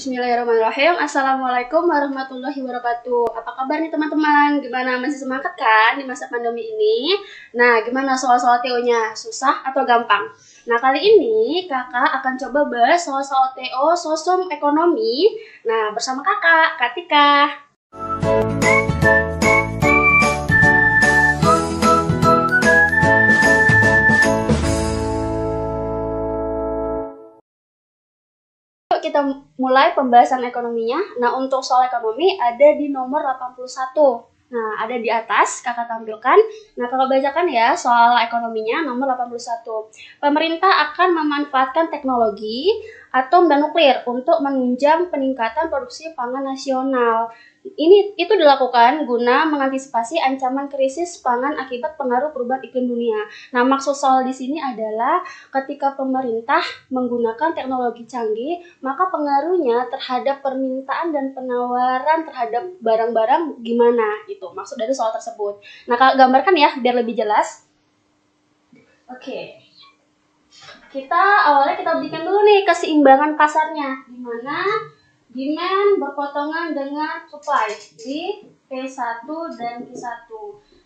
Bismillahirrahmanirrahim. Assalamualaikum warahmatullahi wabarakatuh. Apa kabar nih teman-teman? Gimana, masih semangat kan di masa pandemi ini? Nah, gimana soal-soal TO-nya? Susah atau gampang? Nah, kali ini kakak akan coba bahas soal-soal TO sosum ekonomi. Nah, bersama kakak, Katika. Kita mulai pembahasan ekonominya. Nah, untuk soal ekonomi ada di nomor 81. Nah, ada di atas, kakak tampilkan. Nah, kakak bacakan ya soal ekonominya nomor 81. Pemerintah akan memanfaatkan teknologi atom dan nuklir untuk menunjang peningkatan produksi pangan nasional. Itu dilakukan guna mengantisipasi ancaman krisis pangan akibat pengaruh perubahan iklim dunia. Nah, maksud soal di sini adalah ketika pemerintah menggunakan teknologi canggih, maka pengaruhnya terhadap permintaan dan penawaran terhadap barang-barang gimana gitu. Maksud dari soal tersebut. Nah, Kak, gambarkan ya biar lebih jelas. Oke. Awalnya kita bikin dulu nih keseimbangan pasarnya, di mana demand berpotongan dengan supply di P1 dan Q1.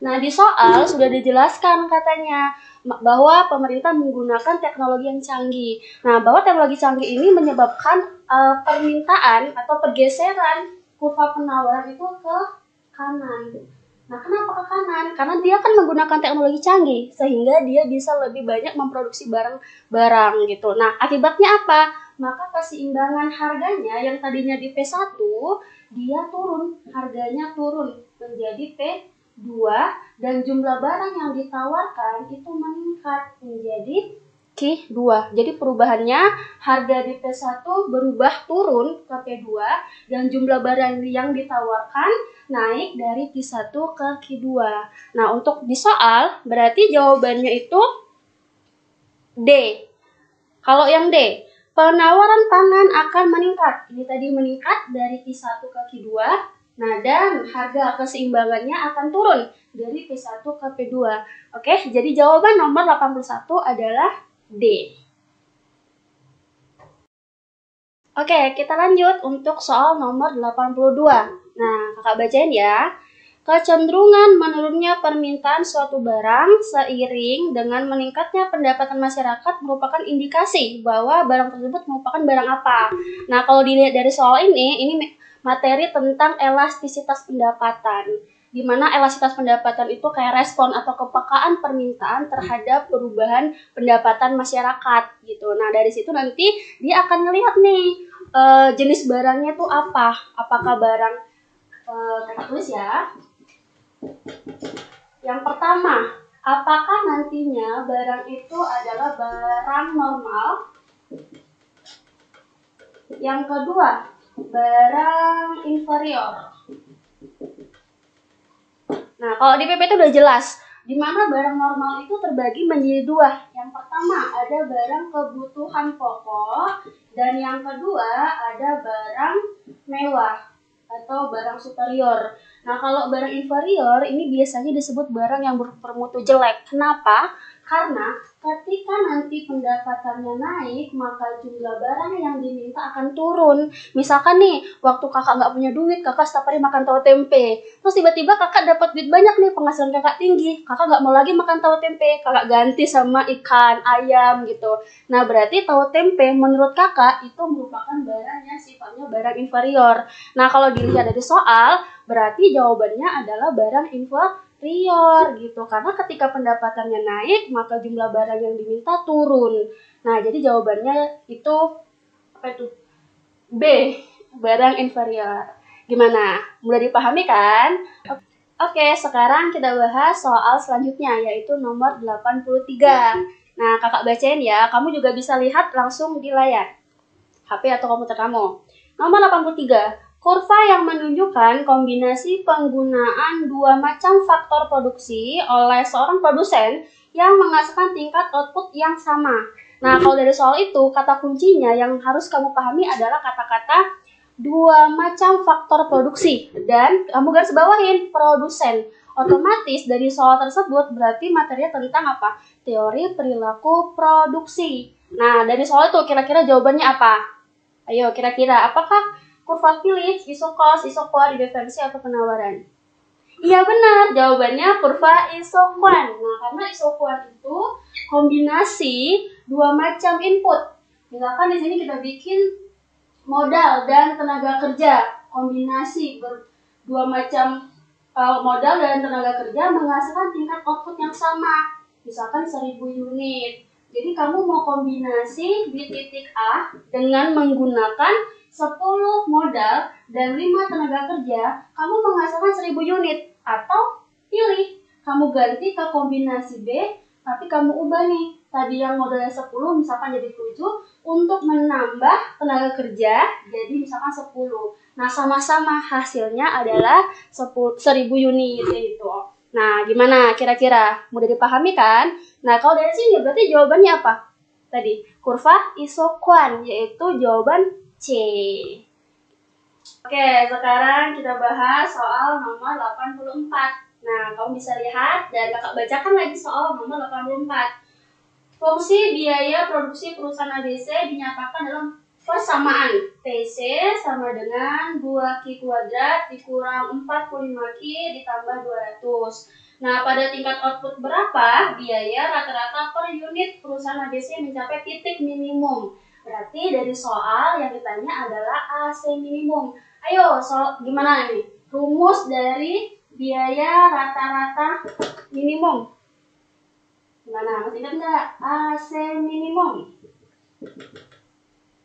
Nah, di soal sudah dijelaskan katanya bahwa pemerintah menggunakan teknologi yang canggih. Nah, bahwa teknologi canggih ini menyebabkan permintaan atau pergeseran kurva penawaran itu ke kanan. Nah, kenapa ke kanan? Karena dia kan menggunakan teknologi canggih, sehingga dia bisa lebih banyak memproduksi barang-barang gitu. Nah, akibatnya apa? Maka keseimbangan harganya yang tadinya di P1, dia turun, harganya turun menjadi P2, dan jumlah barang yang ditawarkan itu meningkat menjadi Q2. Jadi perubahannya harga di P1 berubah turun ke P2 dan jumlah barang yang ditawarkan naik dari Q1 ke Q2. Nah, untuk di soal berarti jawabannya itu D. Kalau yang D, penawaran pangan akan meningkat. Ini tadi meningkat dari Q1 ke Q2. Nah, dan harga keseimbangannya akan turun dari P1 ke P2. Oke, jadi jawaban nomor 81 adalah D. Oke, kita lanjut untuk soal nomor 82. Nah, kakak bacain ya. Kecenderungan menurunnya permintaan suatu barang seiring dengan meningkatnya pendapatan masyarakat merupakan indikasi bahwa barang tersebut merupakan barang apa. Nah, kalau dilihat dari soal ini materi tentang elastisitas pendapatan, di mana elastisitas pendapatan itu kayak respon atau kepekaan permintaan terhadap perubahan pendapatan masyarakat gitu. Nah, dari situ nanti dia akan melihat nih jenis barangnya tuh apa. Apakah barang kita tulis ya. Yang pertama, apakah nantinya barang itu adalah barang normal? Yang kedua, barang inferior. Nah, kalau di PP itu udah jelas, di mana barang normal itu terbagi menjadi dua. Yang pertama ada barang kebutuhan pokok, dan yang kedua ada barang mewah atau barang superior. Nah, kalau barang inferior ini biasanya disebut barang yang bermutu jelek. Kenapa? Karena ketika nanti pendapatannya naik, maka jumlah barang yang diminta akan turun. Misalkan nih, waktu kakak nggak punya duit, kakak setiap hari makan tahu tempe. Terus tiba-tiba kakak dapat duit banyak nih, penghasilan kakak tinggi. Kakak nggak mau lagi makan tahu tempe, kakak ganti sama ikan, ayam gitu. Nah, berarti tahu tempe menurut kakak itu merupakan barang yang sifatnya barang inferior. Nah, kalau dilihat dari soal, berarti jawabannya adalah barang inferior gitu. Karena ketika pendapatannya naik, maka jumlah barang yang diminta turun. Nah, jadi jawabannya itu apa itu? B, barang inferior. Gimana? Mudah dipahami kan? Oke, sekarang kita bahas soal selanjutnya, yaitu nomor 83. Nah, kakak bacain ya. Kamu juga bisa lihat langsung di layar HP atau komputer kamu. Nomor 83. Kurva yang menunjukkan kombinasi penggunaan dua macam faktor produksi oleh seorang produsen yang menghasilkan tingkat output yang sama. Nah, kalau dari soal itu, kata kuncinya yang harus kamu pahami adalah kata-kata dua macam faktor produksi. Dan kamu garis bawahin produsen. Otomatis dari soal tersebut berarti materinya tentang apa? Teori perilaku produksi. Nah, dari soal itu kira-kira jawabannya apa? Ayo, kira-kira apakah kurva Phillips, isocost, isoquant, divergensi, atau penawaran? Iya benar, jawabannya kurva isoquant. Nah, karena isoquant itu kombinasi dua macam input. Misalkan di sini kita bikin modal dan tenaga kerja, kombinasi dua macam modal dan tenaga kerja menghasilkan tingkat output yang sama. Misalkan 1000 unit. Jadi kamu mau kombinasi di titik A dengan menggunakan 10 modal dan 5 tenaga kerja, kamu menghasilkan 1000 unit. Atau pilih, kamu ganti ke kombinasi B, tapi kamu ubah nih. Tadi yang modalnya 10, misalkan jadi 7, untuk menambah tenaga kerja, jadi misalkan 10. Nah, sama-sama hasilnya adalah 1000 unit itu. Nah, gimana kira-kira? Mudah dipahami kan? Nah, kalau dari sini berarti jawabannya apa? Tadi, kurva isoquant, yaitu jawaban C. Oke, sekarang kita bahas soal nomor 84. Nah, kamu bisa lihat dan kakak bacakan lagi soal nomor 84. Fungsi biaya produksi perusahaan ADC dinyatakan dalam persamaan TC sama dengan 2Q kuadrat dikurang 45Q ditambah 200. Nah, pada tingkat output berapa biaya rata-rata per unit perusahaan ADC mencapai titik minimum? Berarti dari soal yang ditanya adalah AC minimum. Ayo, gimana nih? Rumus dari biaya rata-rata minimum. Gimana? Masih ingat nggak? AC minimum.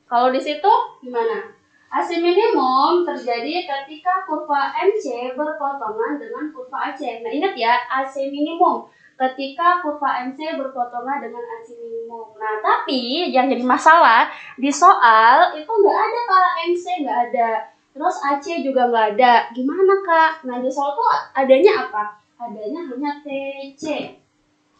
Kalau di situ gimana? AC minimum terjadi ketika kurva MC berpotongan dengan kurva AC. Nah, ingat ya, AC minimum ketika kurva MC berpotongan dengan AC minimum. Nah, tapi yang jadi masalah di soal itu nggak ada Kak, MC nggak ada. Terus AC juga nggak ada. Gimana Kak? Nah, di soal tuh adanya apa? Adanya hanya TC.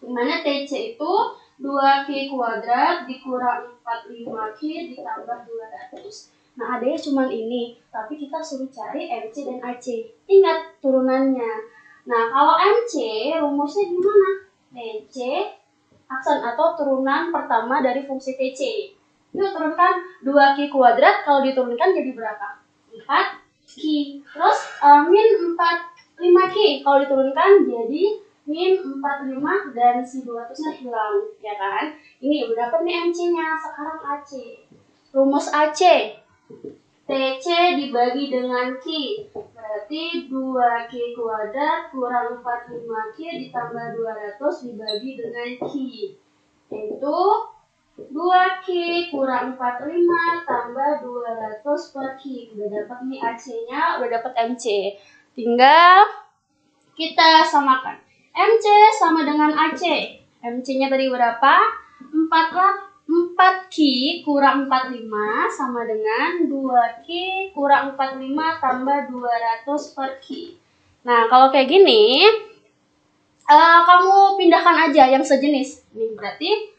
Dimana TC itu 2Q kuadrat dikurang 45Q ditambah 200. Nah, adanya cuma ini, tapi kita suruh cari MC dan AC. Ingat turunannya. Nah, kalau MC rumusnya gimana? TC aksen atau turunan pertama dari fungsi TC. Yuk turunkan 2Q kuadrat, kalau diturunkan jadi berapa? 4Q. Terus min 45Q, kalau diturunkan jadi min 45 dan si 200-nya hilang, ya kan? Ini udah dapat nih MC-nya, sekarang AC. Rumus AC, TC dibagi dengan Q, berarti 2Q kuadrat kurang 45Q ditambah 200 dibagi dengan Q, yaitu 2Q kurang 45 tambah 200 per Q. Udah dapat nih AC-nya, udah dapat MC. Tinggal kita samakan. MC sama dengan AC. MC-nya tadi berapa? 4Q kurang 45 sama dengan 2Q kurang 45 tambah 200 per Q. Nah, kalau kayak gini, kamu pindahkan aja yang sejenis. Ini berarti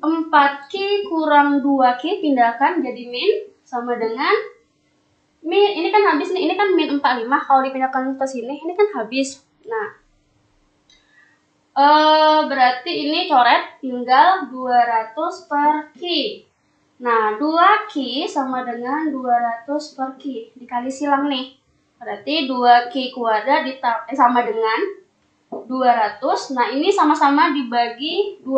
4Q kurang 2Q pindahkan jadi min sama dengan min. Ini kan habis nih, ini kan min 45. Kalau dipindahkan ke sini, ini kan habis. Nah, berarti ini coret tinggal 200 per Q. Nah, 2Q sama dengan 200 per Q. Dikali silang nih. Berarti 2Q kuadrat sama dengan 200. Nah, ini sama-sama dibagi 2.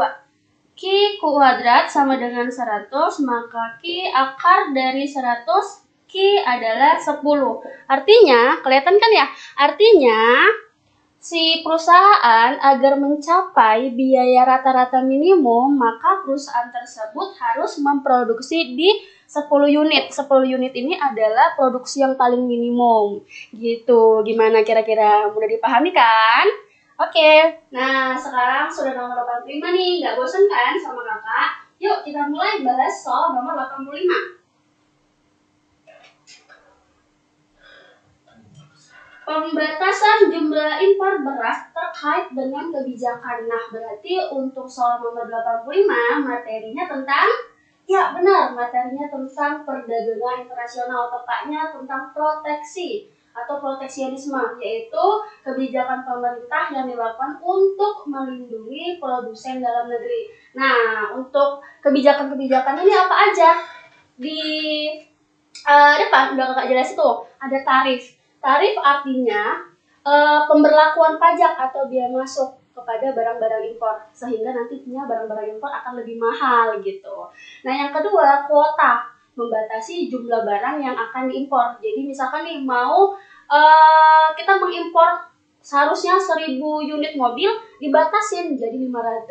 Q kuadrat sama dengan 100, maka Q akar dari 100, Q adalah 10. Artinya, kelihatan kan ya? Artinya, si perusahaan agar mencapai biaya rata-rata minimum, maka perusahaan tersebut harus memproduksi di 10 unit. 10 unit ini adalah produksi yang paling minimum. Gitu. Gimana kira-kira? Mudah dipahami kan? Oke. Nah, sekarang sudah nomor 85 nih. Nggak bosan kan sama kakak? Yuk kita mulai bahas soal nomor 85. Pembatasan jumlah impor beras terkait dengan kebijakan. Nah, berarti untuk soal nomor 85 materinya tentang, ya benar, materinya tentang perdagangan internasional, tepatnya tentang proteksi atau proteksionisme, yaitu kebijakan pemerintah yang dilakukan untuk melindungi produsen dalam negeri. Nah, untuk kebijakan-kebijakan ini apa aja? Di depan udah kakak jelas itu ada tarif. Tarif artinya pemberlakuan pajak atau biaya masuk kepada barang-barang impor, sehingga nantinya barang-barang impor akan lebih mahal gitu. Nah yang kedua, kuota, membatasi jumlah barang yang akan diimpor. Jadi misalkan nih mau kita mengimpor seharusnya 1000 unit mobil, dibatasin jadi 500,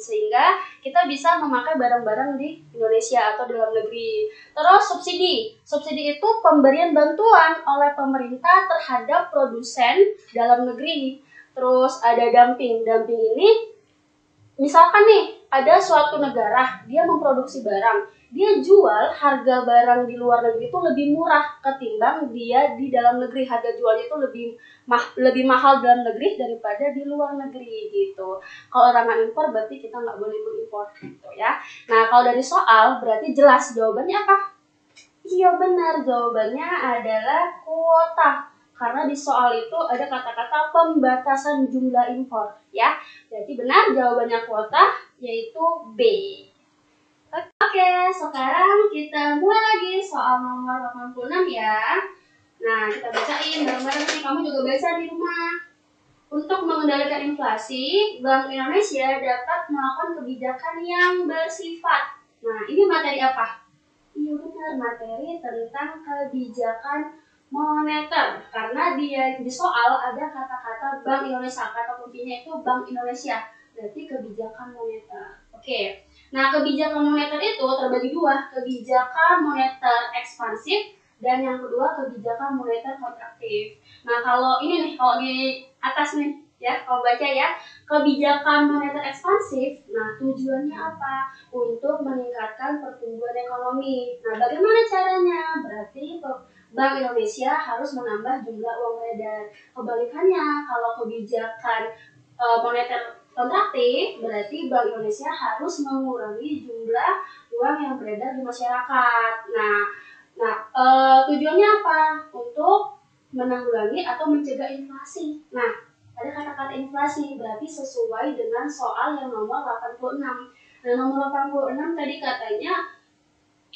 sehingga kita bisa memakai barang-barang di Indonesia atau dalam negeri. Terus subsidi. Subsidi itu pemberian bantuan oleh pemerintah terhadap produsen dalam negeri. Terus ada dumping. Dumping ini misalkan nih ada suatu negara dia memproduksi barang, dia jual harga barang di luar negeri itu lebih murah ketimbang dia di dalam negeri, harga jualnya itu lebih mahal dalam negeri daripada di luar negeri gitu. Kalau larangan impor berarti kita nggak boleh mengimpor gitu ya. Nah kalau dari soal berarti jelas jawabannya apa? Iya benar, jawabannya adalah kuota. Karena di soal itu ada kata-kata pembatasan jumlah impor ya. Jadi benar jawabannya kuota, yaitu B. Oke, sekarang kita mulai lagi soal nomor 86 ya. Nah, kita bacain bareng-bareng nih, kamu juga baca di rumah. Untuk mengendalikan inflasi, Bank Indonesia dapat melakukan kebijakan yang bersifat. Nah, ini materi apa? Iya benar, materi tentang kebijakan moneter. Karena dia di soal ada kata-kata Bank Indonesia, kata kuncinya itu Bank Indonesia. Berarti kebijakan moneter. Oke. Nah, kebijakan moneter itu terbagi dua, kebijakan moneter ekspansif dan yang kedua kebijakan moneter kontraktif. Nah, kalau ini nih, kalau di atas nih, ya, kalau baca ya, kebijakan moneter ekspansif, nah tujuannya apa? Untuk meningkatkan pertumbuhan ekonomi. Nah, bagaimana caranya? Berarti Bank Indonesia harus menambah jumlah uang beredar. Kebalikannya, kalau kebijakan moneter kontraktif, berarti Bank Indonesia harus mengurangi jumlah uang yang beredar di masyarakat. Tujuannya apa? Untuk menanggulangi atau mencegah inflasi. Nah, ada kata-kata inflasi, berarti sesuai dengan soal yang nomor 86. Nah, nomor 86 tadi katanya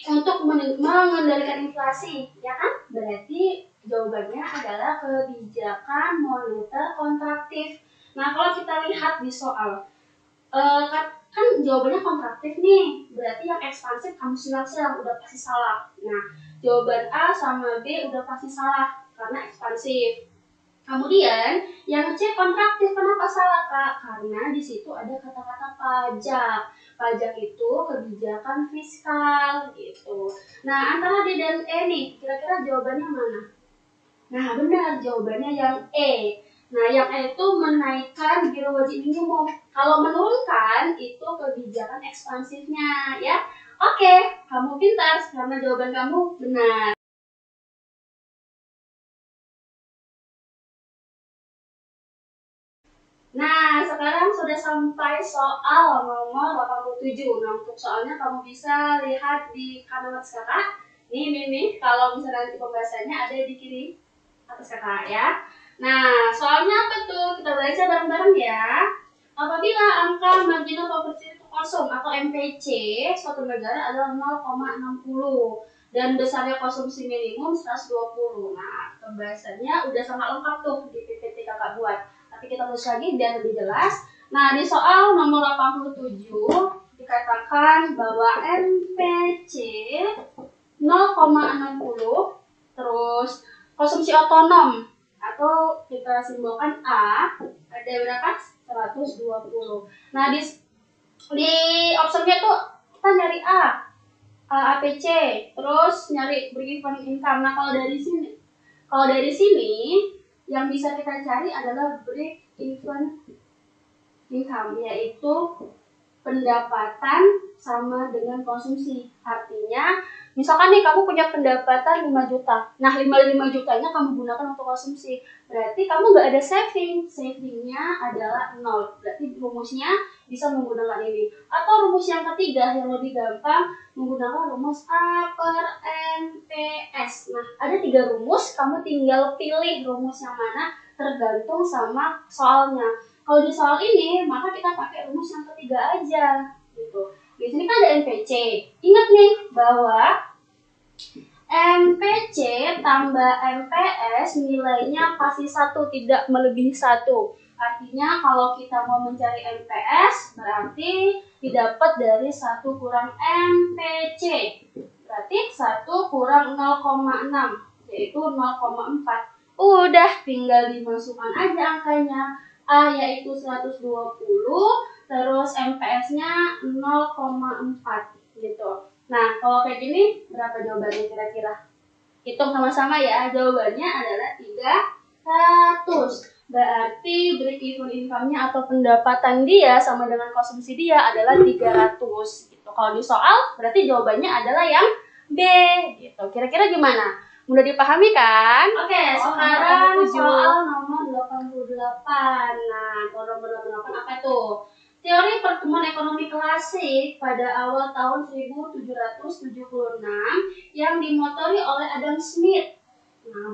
untuk mengendalikan inflasi, ya kan? Berarti jawabannya adalah kebijakan moneter kontraktif. Nah, kalau kita lihat di soal, kan jawabannya kontraktif nih, berarti yang ekspansif kamu silang-silang, udah pasti salah. Nah, jawaban A sama B udah pasti salah, karena ekspansif. Kemudian, yang C kontraktif, kenapa salah Kak? Karena di situ ada kata-kata pajak. Pajak itu kebijakan fiskal gitu. Nah, antara D dan E nih, kira-kira jawabannya mana? Nah, benar, jawabannya yang E. Nah, yang E itu menaikkan giro wajib minimum. Kalau menurunkan itu kebijakan ekspansifnya, ya. Oke, kamu pintar karena jawaban kamu benar. Nah, sekarang sudah sampai soal nomor 87. Nah, untuk soalnya kamu bisa lihat di kanan atas kakak. Nih. Kalau misalnya nanti pembahasannya ada di kiri atas kakak ya. Nah, soalnya apa tuh? Kita baca bareng-bareng ya. Apabila angka marginal profit to consume atau MPC suatu negara adalah 0,60 dan besarnya konsumsi minimum 120. Nah, pembahasannya udah sangat lengkap tuh di PPT kakak buat. Tapi kita tulis lagi biar lebih jelas. Nah, di soal nomor 87 dikatakan bahwa MPC 0,60 terus konsumsi otonom atau kita simbolkan A ada berapa? 120. Nah, di optionnya tuh kita nyari APC, terus nyari break even income. Nah, kalau dari sini yang bisa kita cari adalah break even income, yaitu pendapatan sama dengan konsumsi. Artinya, misalkan nih kamu punya pendapatan 5 juta. Nah, 5 jutanya kamu gunakan untuk konsumsi. Berarti kamu nggak ada saving. Savingnya adalah 0. Berarti rumusnya bisa menggunakan ini. Atau rumus yang ketiga yang lebih gampang, menggunakan rumus A per NPS. Nah, ada 3 rumus, kamu tinggal pilih rumus yang mana tergantung sama soalnya. Kalau di soal ini, maka kita pakai rumus yang ketiga aja, gitu. Di sini kan ada NPC. Ingat nih bahwa MPC tambah MPS nilainya pasti 1, tidak melebihi 1. Artinya kalau kita mau mencari MPS berarti didapat dari 1 kurang MPC. Berarti 1 kurang 0,6 yaitu 0,4. Udah tinggal dimasukkan aja angkanya. A yaitu 120, terus MPS-nya 0,4 gitu. Nah, kalau kayak gini berapa jawabannya kira-kira? Hitung sama-sama ya. Jawabannya adalah 300. Berarti break even income-nya atau pendapatan dia sama dengan konsumsi dia adalah 300 gitu. Kalau di soal berarti jawabannya adalah yang B gitu. Kira-kira gimana? Mudah dipahami kan? Oke, sekarang soal nomor 88. Nah, kalau nomor 88 apa tuh? Teori pertumbuhan ekonomi klasik pada awal tahun 1776 yang dimotori oleh Adam Smith. Nah,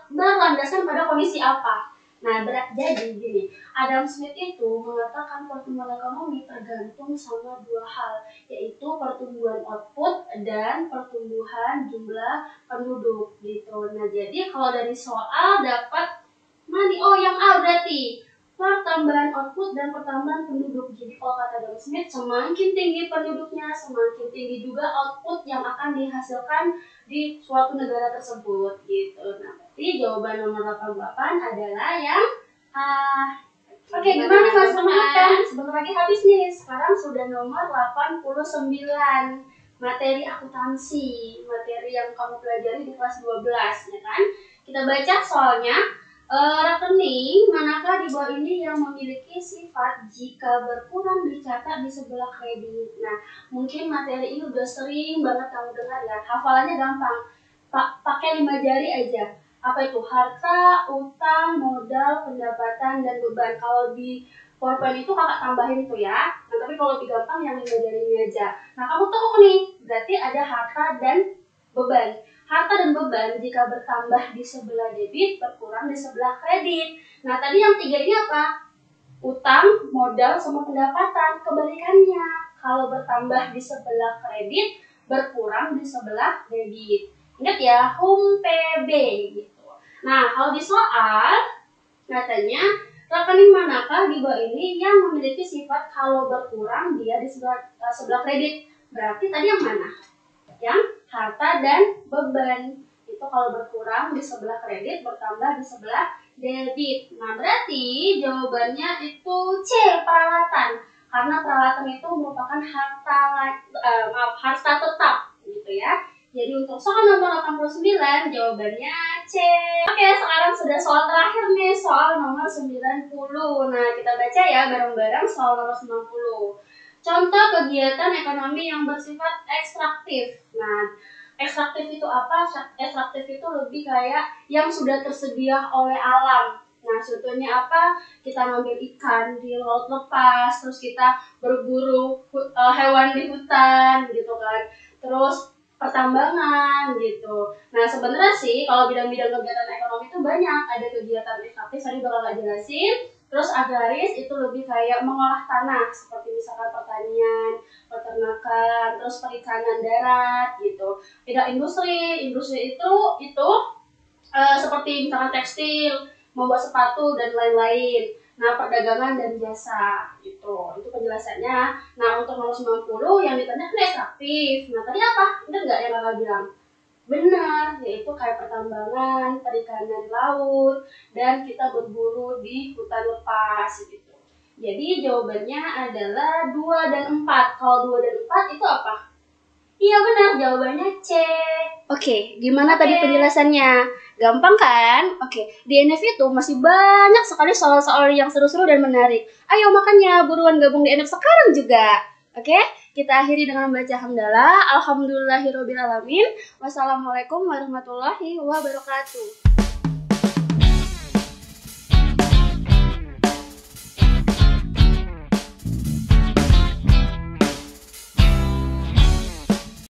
berlandaskan pada kondisi apa? Nah, jadi gini, Adam Smith itu mengatakan pertumbuhan ekonomi tergantung sama 2 hal, yaitu pertumbuhan output dan pertumbuhan jumlah penduduk gitu. Nah, jadi kalau dari soal dapat mana? Oh, yang A berarti pertambahan output dan pertambahan penduduk. Jadi kalau kata Adam Smith, semakin tinggi penduduknya, semakin tinggi juga output yang akan dihasilkan di suatu negara tersebut gitu. Nah, berarti jawaban nomor 88 adalah yang A. Oke, gimana Mas teman-teman? Sebentar lagi habis nih. Sekarang sudah nomor 89. Materi akuntansi, materi yang kamu pelajari di kelas 12 ya kan? Kita baca soalnya. Rekening manakah di bawah ini yang memiliki sifat jika berkurang dicatat di sebelah kredit? Nah, mungkin materi ini udah sering banget kamu dengar ya. Hafalannya gampang. Pakai 5 jari aja. Apa itu? Harta, utang, modal, pendapatan, dan beban. Kalau di PowerPoint itu kakak tambahin tuh ya. Nah, tapi kalau lebih gampang yang 5 jari ini aja. Nah, kamu tahu nih, berarti ada harta dan beban. Harta dan beban jika bertambah di sebelah debit, berkurang di sebelah kredit. Nah, tadi yang 3 ini apa? Utang, modal, sama pendapatan. Kebalikannya, kalau bertambah di sebelah kredit, berkurang di sebelah debit. Ingat ya, hum PB gitu. Nah, kalau di soal, katanya rekening manakah di bawah ini yang memiliki sifat kalau berkurang dia di sebelah kredit? Berarti tadi yang mana? Yang harta dan beban. Itu kalau berkurang di sebelah kredit, bertambah di sebelah debit. Nah, berarti jawabannya itu C, peralatan. Karena peralatan itu merupakan harta tetap gitu ya. Jadi untuk soal nomor 89 jawabannya C. Oke, sekarang sudah soal terakhir nih, soal nomor 90. Nah, kita baca ya bareng-bareng soal nomor 90. Contoh kegiatan ekonomi yang bersifat ekstraktif. Nah, ekstraktif itu apa? Ekstraktif itu lebih kayak yang sudah tersedia oleh alam. Nah, contohnya apa? Kita ngambil ikan di laut lepas, terus kita berburu hewan di hutan gitu kan. Terus pertambangan gitu. Nah, sebenarnya sih kalau bidang-bidang kegiatan ekonomi itu banyak. Ada kegiatan ekstraktif, tadi bakal jelasin. Terus agraris itu lebih kayak mengolah tanah, seperti misalkan pertanian, peternakan, terus perikanan darat gitu. Tidak industri itu seperti misalkan tekstil, membuat sepatu dan lain-lain. Nah, perdagangan dan jasa gitu. Itu penjelasannya. Nah, untuk nomor 90 yang ditanya kan ekstraktif. Nah, tadi apa? Ingat nggak yang kakak bilang? Benar, yaitu kayak pertambangan, perikanan laut, dan kita berburu di hutan lepas gitu. Jadi jawabannya adalah 2 dan 4. Kalau 2 dan 4 itu apa? Iya benar, jawabannya C. Oke, gimana tadi penjelasannya? Gampang kan? Oke, di NF itu masih banyak sekali soal-soal yang seru-seru dan menarik. Ayo makanya buruan gabung di NF sekarang juga. Oke, kita akhiri dengan membaca hamdalah. Alhamdulillahirobbilalamin. Wassalamualaikum warahmatullahi wabarakatuh.